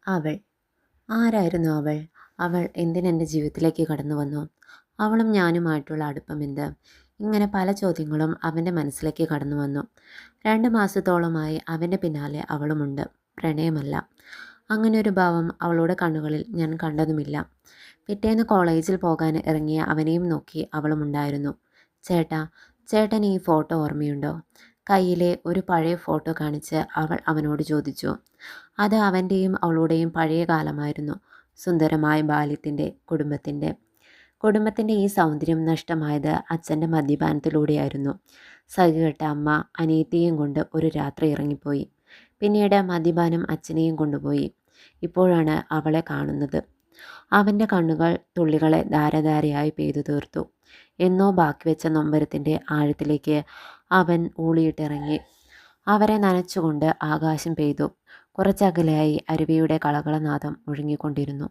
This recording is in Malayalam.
അവൾ. ആരായിരുന്നു അവൾ? അവൾ എന്തിനെൻ്റെ ജീവിതത്തിലേക്ക് കടന്നു വന്നു? അവളും ഞാനുമായിട്ടുള്ള അടുപ്പമെന്ത്? ഇങ്ങനെ പല ചോദ്യങ്ങളും അവൻ്റെ മനസ്സിലേക്ക് കടന്നു വന്നു. 2 മാസത്തോളമായി അവൻ്റെ പിന്നാലെ അവളുമുണ്ട്. പ്രണയമല്ല. അങ്ങനെയൊരു ഭാവം അവളുടെ കണ്ണുകളിൽ ഞാൻ കണ്ടതുമില്ല. പിറ്റേന്ന് കോളേജിൽ പോകാൻ ഇറങ്ങിയ അവനെയും നോക്കി അവളുമുണ്ടായിരുന്നു. ചേട്ടാ, ചേട്ടന് ഈ ഫോട്ടോ ഓർമ്മയുണ്ടോ? കയ്യിലെ ഒരു പഴയ ഫോട്ടോ കാണിച്ച് അവൾ അവനോട് ചോദിച്ചു. അത് അവൻ്റെയും അവളുടെയും പഴയ കാലമായിരുന്നു. സുന്ദരമായ ബാല്യത്തിൻ്റെ, കുടുംബത്തിൻ്റെ ഈ സൗന്ദര്യം നഷ്ടമായത് അച്ഛൻ്റെ മദ്യപാനത്തിലൂടെയായിരുന്നു. സഹികെട്ട അമ്മ അനിയത്തിയെയും കൊണ്ട് ഒരു രാത്രി ഇറങ്ങിപ്പോയി. പിന്നീട് മദ്യപാനം അച്ഛനെയും കൊണ്ടുപോയി. ഇപ്പോഴാണ് അവളെ കാണുന്നത്. അവൻ്റെ കണ്ണുകൾ തുള്ളികളെ ധാരധാരയായി പെയ്തു തീർത്തു. എന്നോ ബാക്കി വെച്ച നൊമ്പരത്തിൻ്റെ ആഴത്തിലേക്ക് അവൻ ഊളിയിട്ടിറങ്ങി. അവരെ നനച്ചുകൊണ്ട് ആകാശം പെയ്തു. കുറച്ചകലെയായി അരുവിയുടെ കളകളനാദം മുഴങ്ങിക്കൊണ്ടിരുന്നു.